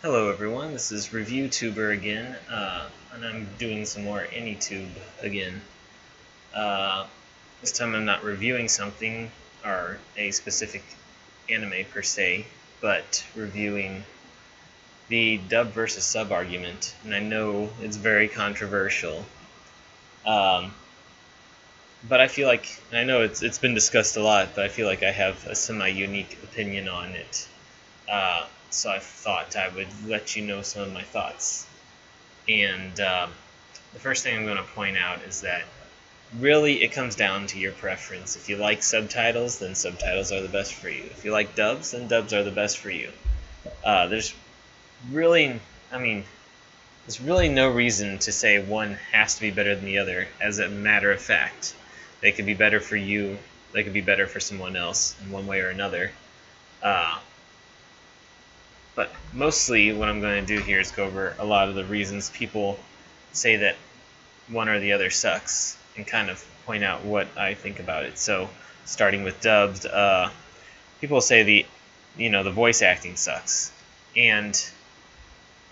Hello everyone, this is Revyoutoober again, and I'm doing some more AnyTube again. This time I'm not reviewing something, or a specific anime per se, but reviewing the dub versus sub argument, and I know it's very controversial. But I feel like, and I know it's been discussed a lot, but I feel like I have a semi-unique opinion on it. So I thought I would let you know some of my thoughts. And the first thing I'm going to point out is that really it comes down to your preference. If you like subtitles, then subtitles are the best for you. If you like dubs, then dubs are the best for you. There's really, there's really no reason to say one has to be better than the other. As a matter of fact, they could be better for you, they could be better for someone else in one way or another. But mostly what I'm going to do here is go over a lot of the reasons people say that one or the other sucks and kind of point out what I think about it. So starting with dubbed, people say the voice acting sucks. And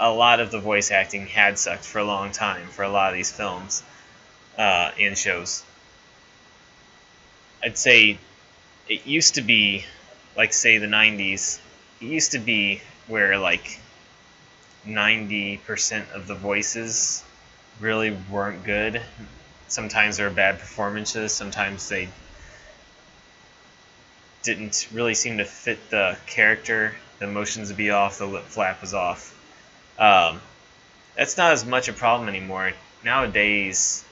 a lot of the voice acting had sucked for a long time for a lot of these films and shows. I'd say it used to be, like say the 90s, it used to be where like 90% of the voices really weren't good. Sometimes there were bad performances, sometimes they didn't really seem to fit the character, the emotions would be off, the lip flap was off. That's not as much a problem anymore. Nowadays,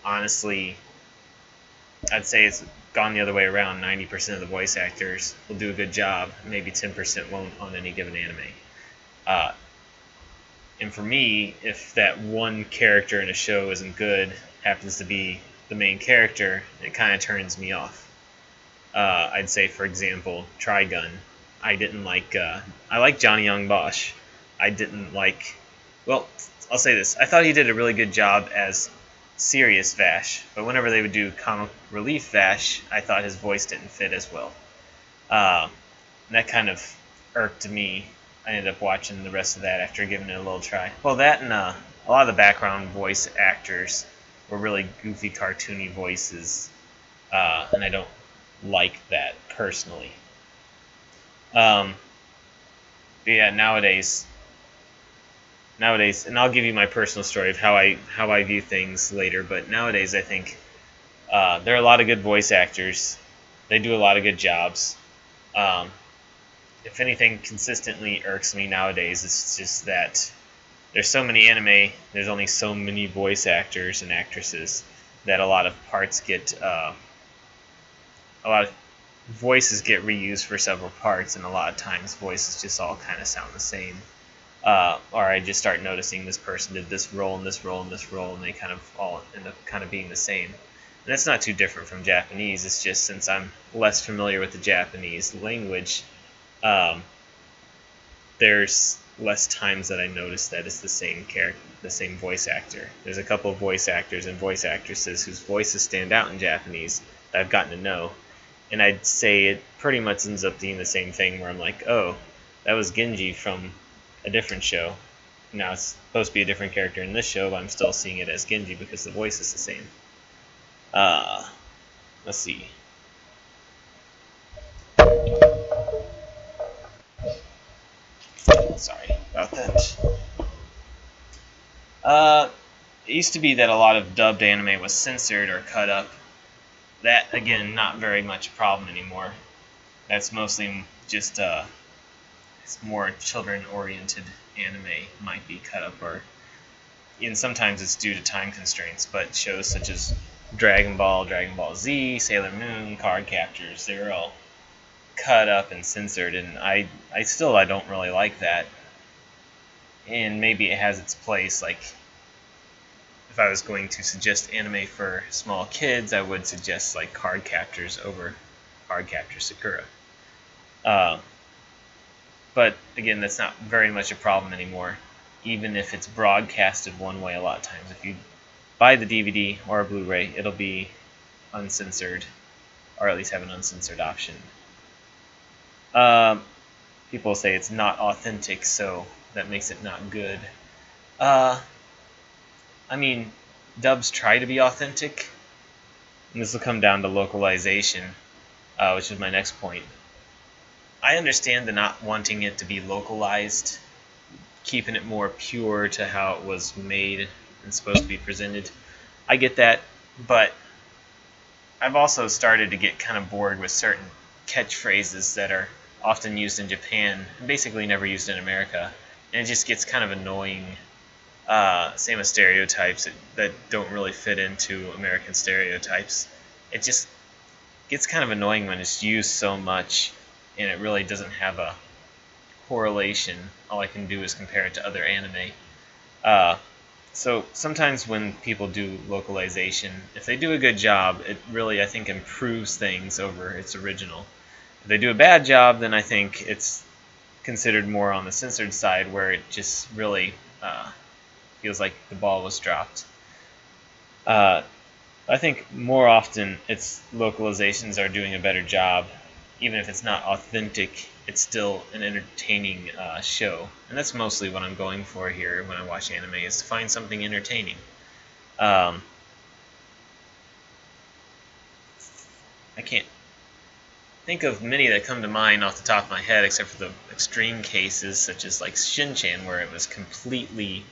honestly, I'd say it's gone the other way around. 90% of the voice actors will do a good job, maybe 10% won't on any given anime. And for me, if that one character in a show isn't good, happens to be the main character, it kind of turns me off. I'd say, for example, Trigun. I didn't like. I like Johnny Young Bosch. I didn't like. Well, I'll say this. I thought he did a really good job as serious Vash, but whenever they would do comic relief Vash, I thought his voice didn't fit as well. That kind of irked me. I ended up watching the rest of that after giving it a little try. Well, that and a lot of the background voice actors were really goofy, cartoony voices, and I don't like that personally. But yeah, nowadays, and I'll give you my personal story of how I view things later. But nowadays, I think there are a lot of good voice actors. They do a lot of good jobs. If anything consistently irks me nowadays, it's just that there's so many anime, there's only so many voice actors and actresses that a lot of parts get, a lot of voices get reused for several parts, and a lot of times voices just all kind of sound the same. Or I just start noticing this person did this role and this role and this role, and they kind of all end up kind of being the same. And that's not too different from Japanese. It's just since I'm less familiar with the Japanese language, there's less times that I notice that it's the same character, the same voice actor. There's a couple of voice actors and voice actresses whose voices stand out in Japanese that I've gotten to know, and I'd say it pretty much ends up being the same thing where I'm like, oh, that was Genji from a different show. Now it's supposed to be a different character in this show, but I'm still seeing it as Genji because the voice is the same. Let's see. Sorry about that. It used to be that a lot of dubbed anime was censored or cut up. That, again, not very much a problem anymore. That's mostly just, it's more children-oriented anime might be cut up, and sometimes it's due to time constraints, but shows such as Dragon Ball, Dragon Ball Z, Sailor Moon, Card Captors, they're all cut up and censored, and I don't really like that. And maybe it has its place. Like, if I was going to suggest anime for small kids, I would suggest like Card Captors over Card Captor Sakura. But again, that's not very much a problem anymore, even if it's broadcasted one way a lot of times. If you buy the DVD or a Blu-ray, it'll be uncensored, or at least have an uncensored option. people say it's not authentic, so that makes it not good. Uh, I mean, dubs try to be authentic, and this will come down to localization, which is my next point. I understand the not wanting it to be localized, keeping it more pure to how it was made and supposed to be presented. I get that, but I've also started to get kind of bored with certain catchphrases that are often used in Japan and basically never used in America, and it just gets kind of annoying. Same with stereotypes that don't really fit into American stereotypes. It just gets kind of annoying when it's used so much and it really doesn't have a correlation. All I can do is compare it to other anime. Uh, so sometimes when people do localization, if they do a good job, it really, I think, improves things over its original. If they do a bad job, then I think it's considered more on the censored side, where it just really feels like the ball was dropped. Uh, I think more often its localizations are doing a better job. Even if it's not authentic, it's still an entertaining show. And that's mostly what I'm going for here when I watch anime, is to find something entertaining. I can't think of many that come to mind off the top of my head, except for the extreme cases, such as like Shin-Chan, where it was completely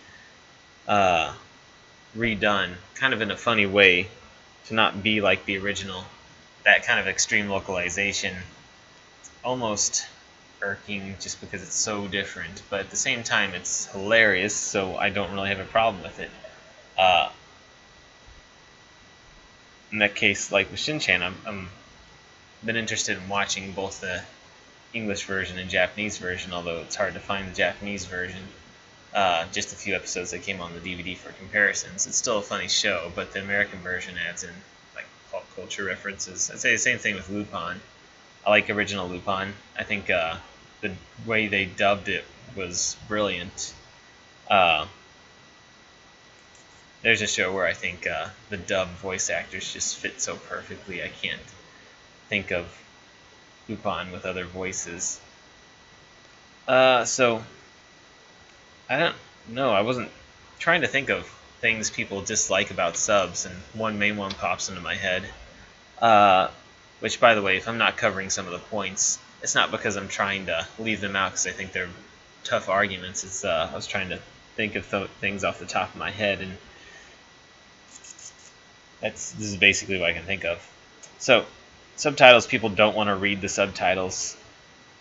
redone, kind of in a funny way, to not be like the original. That kind of extreme localization, almost irking just because it's so different, but at the same time it's hilarious, so I don't really have a problem with it. In that case, like with Shin-Chan, I'm been interested in watching both the English version and Japanese version, although it's hard to find the Japanese version. Just a few episodes that came on the DVD for comparisons. It's still a funny show, but the American version adds in like pop culture references. I'd say the same thing with Lupin. I like original Lupin. I think the way they dubbed it was brilliant. There's a show where I think the dub voice actors just fit so perfectly. I can't think of Lupin with other voices. So I don't know. I wasn't trying to think of things people dislike about subs, and one main one pops into my head. Which, by the way, if I'm not covering some of the points, it's not because I'm trying to leave them out because I think they're tough arguments. It's I was trying to think of things off the top of my head, and this is basically what I can think of. So, subtitles, people don't want to read the subtitles.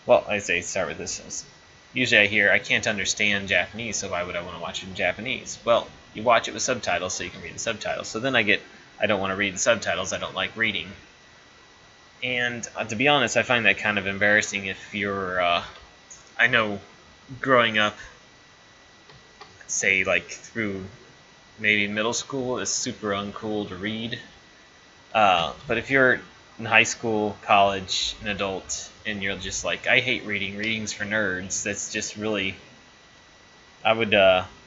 Well, I say start with this. Usually I hear, I can't understand Japanese, so why would I want to watch it in Japanese? Well, you watch it with subtitles so you can read the subtitles. So then I don't want to read the subtitles, I don't like reading. And to be honest, I find that kind of embarrassing if you're, I know growing up, say like through maybe middle school, it's super uncool to read. But if you're in high school, college, an adult, and you're just like, I hate reading, reading's for nerds, that's just really, I would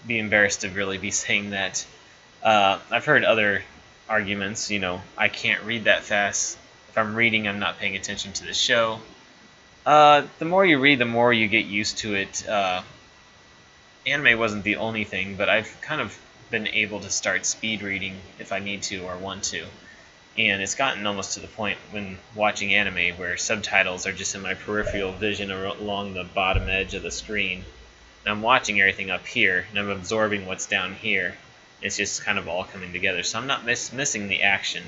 be embarrassed to really be saying that. I've heard other arguments, I can't read that fast. If I'm reading, I'm not paying attention to the show. The more you read, the more you get used to it. Anime wasn't the only thing, but I've kind of been able to start speed reading if I need to or want to. And it's gotten almost to the point when watching anime where subtitles are just in my peripheral vision along the bottom edge of the screen. And I'm watching everything up here, and I'm absorbing what's down here. It's just kind of all coming together. So I'm not missing the action.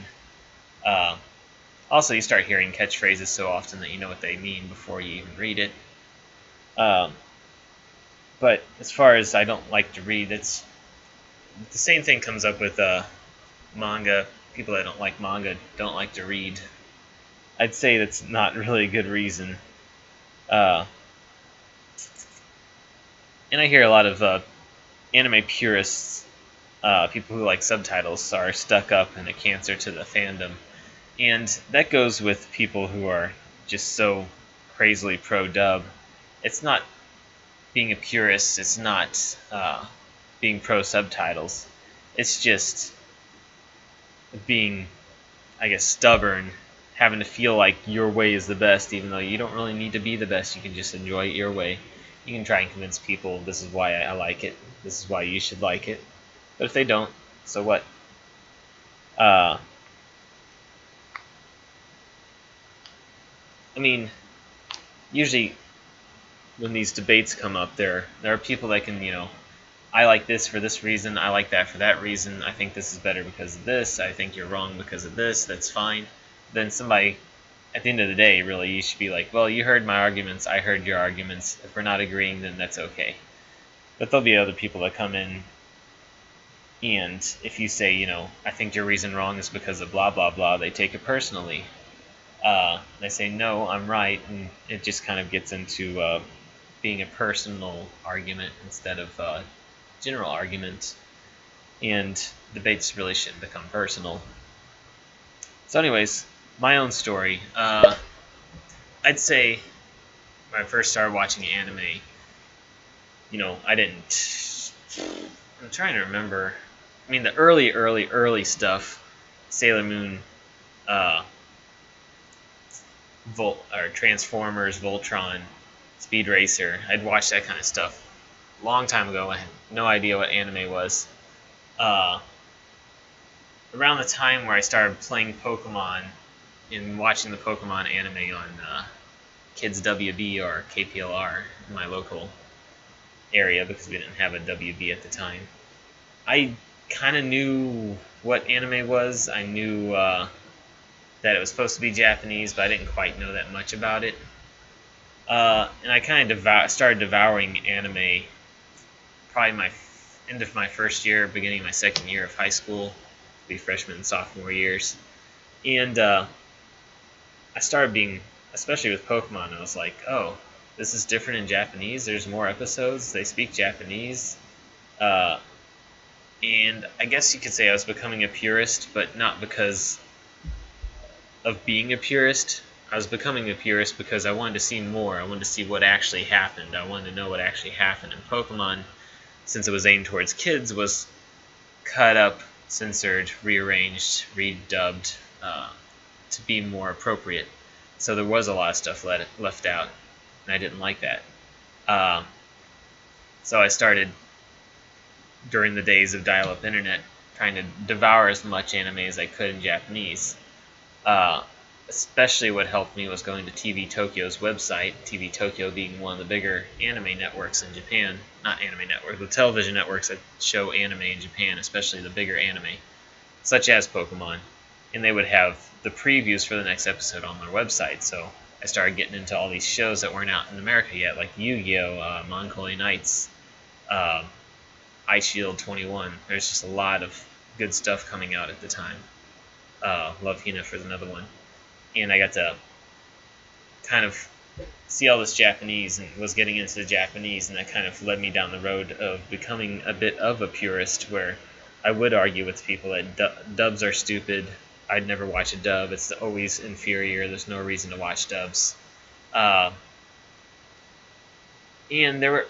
Also, you start hearing catchphrases so often that you know what they mean before you even read it. But as far as I don't like to read, it's the same thing comes up with manga. People that don't like manga don't like to read. I'd say that's not really a good reason. And I hear a lot of anime purists, people who like subtitles, are stuck up and a cancer to the fandom. And that goes with people who are just so crazily pro-dub. It's not being a purist, it's not being pro-subtitles. It's just being, I guess, stubborn, having to feel like your way is the best, even though you don't really need to be the best. You can just enjoy it your way. You can try and convince people this is why I like it. This is why you should like it. But if they don't, so what? I mean, usually when these debates come up, there are people that can, I like this for this reason, I like that for that reason, I think this is better because of this, I think you're wrong because of this, that's fine. Then somebody, at the end of the day, really, you should be like, well, you heard my arguments, I heard your arguments. If we're not agreeing, then that's okay. But there'll be other people that come in, and if you say, I think your reason wrong is because of blah, blah, blah, they take it personally. They say, no, I'm right, and it just kind of gets into being a personal argument instead of a general argument, and debates really shouldn't become personal. So anyways, my own story. I'd say when I first started watching anime, I didn't... I'm trying to remember. I mean, the early stuff, Sailor Moon, Transformers, Voltron, Speed Racer. I'd watched that kind of stuff a long time ago. I had no idea what anime was. Around the time where I started playing Pokemon and watching the Pokemon anime on Kids WB or KPLR in my local area, because we didn't have a WB at the time, I kind of knew what anime was. I knew that it was supposed to be Japanese, but I didn't quite know that much about it. And I kind of started devouring anime probably end of my first year, beginning of my second year of high school, the freshman and sophomore years. And I started being, especially with Pokemon, I was like, oh, this is different in Japanese. There's more episodes. They speak Japanese. And I guess you could say I was becoming a purist, but not because of being a purist. I was becoming a purist because I wanted to see more. I wanted to see what actually happened. I wanted to know what actually happened. And Pokemon, since it was aimed towards kids, was cut up, censored, rearranged, redubbed to be more appropriate. So there was a lot of stuff left out, and I didn't like that. So I started, during the days of dial-up internet, trying to devour as much anime as I could in Japanese. Especially what helped me was going to TV Tokyo's website, TV Tokyo being one of the bigger anime networks in Japan. Not anime network, the television networks that show anime in Japan, especially the bigger anime, such as Pokemon. And they would have the previews for the next episode on their website. So I started getting into all these shows that weren't out in America yet, like Yu-Gi-Oh!, Mongolian Knights, Ice Shield 21. There's just a lot of good stuff coming out at the time. Love Hina for another one. And I got to kind of see all this Japanese and was getting into the Japanese, and that kind of led me down the road of becoming a bit of a purist, where I would argue with people that dubs are stupid. I'd never watch a dub. It's always inferior. There's no reason to watch dubs. And there were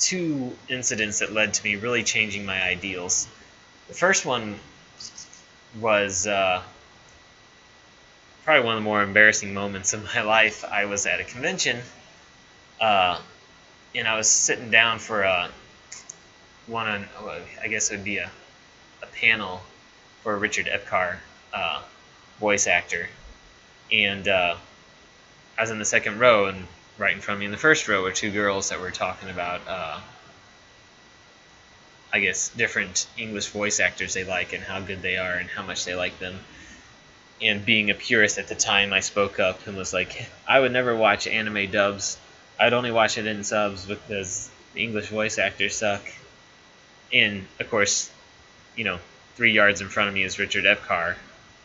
two incidents that led to me really changing my ideals. The first one was probably one of the more embarrassing moments of my life. I was at a convention, and I was sitting down for I guess it would be a panel for Richard Epcar, voice actor. And I was in the second row, and right in front of me in the first row were two girls that were talking about, I guess, different English voice actors they like and how good they are and how much they like them. And being a purist at the time, I spoke up and was like, I would never watch anime dubs. I'd only watch it in subs because the English voice actors suck. And, of course, 3 yards in front of me is Richard Epcar,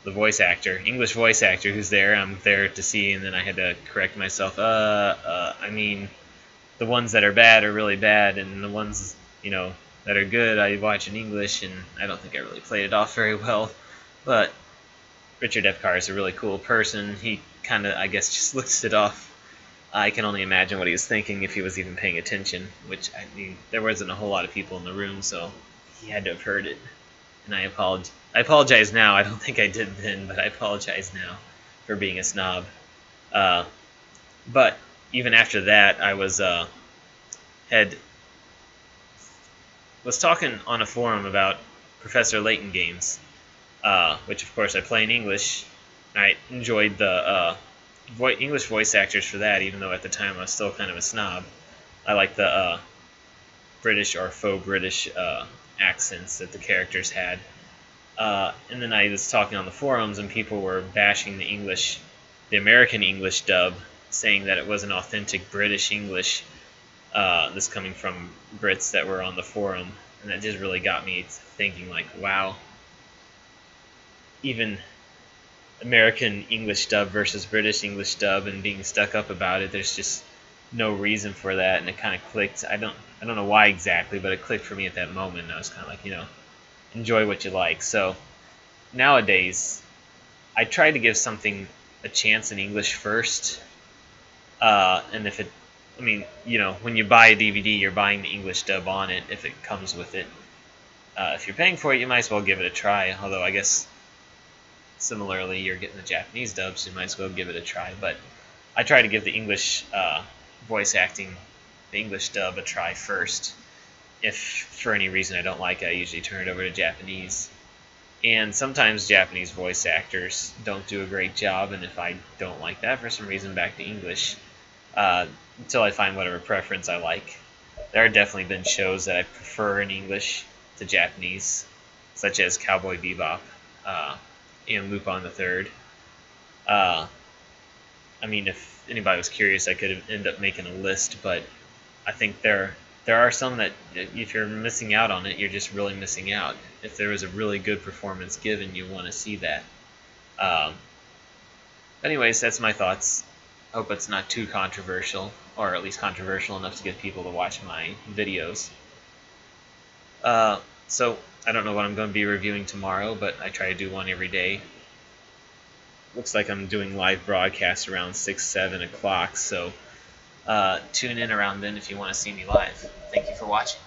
the voice actor, English voice actor, who's there. I'm there to see, and then I had to correct myself. I mean, the ones that are bad are really bad, and the ones, that are good, I watch in English, and I don't think I really played it off very well. But Richard Epcar is a really cool person. He kind of, I guess, just looks it off. I can only imagine what he was thinking if he was even paying attention, which, I mean, there wasn't a whole lot of people in the room, so he had to have heard it. And I apologize now. I don't think I did then, but I apologize now. for being a snob. But even after that, I had was talking on a forum about Professor Layton games, which of course I play in English. I enjoyed the English voice actors for that, even though at the time I was still kind of a snob. I like the British or faux British accents that the characters had. And then I was talking on the forums, and people were bashing the American English dub, saying that it wasn't authentic British English. This coming from Brits that were on the forum, and that just really got me thinking, like, wow, even American English dub versus British English dub, and being stuck up about it, there's just no reason for that, and it kind of clicked. I don't know why exactly, but it clicked for me at that moment, and I was kind of like, enjoy what you like. So nowadays, I try to give something a chance in English first, and if it, when you buy a DVD, you're buying the English dub on it if it comes with it. If you're paying for it, you might as well give it a try, although I guess similarly, you're getting the Japanese dub, so you might as well give it a try. But I try to give the English voice acting, the English dub, a try first. If for any reason I don't like it, I usually turn it over to Japanese. And sometimes Japanese voice actors don't do a great job, and if I don't like that for some reason, back to English, until I find whatever preference I like. There have definitely been shows that I prefer in English to Japanese, such as Cowboy Bebop and Lupin the Third. If anybody was curious, I could end up making a list, but I think there are some that if you're missing out on it, you're just really missing out. If there was a really good performance given, you want to see that. Anyways, that's my thoughts. Hope it's not too controversial, or at least controversial enough to get people to watch my videos. So I don't know what I'm going to be reviewing tomorrow, but I try to do one every day. Looks like I'm doing live broadcasts around 6, 7 o'clock, so tune in around then if you want to see me live. Thank you for watching.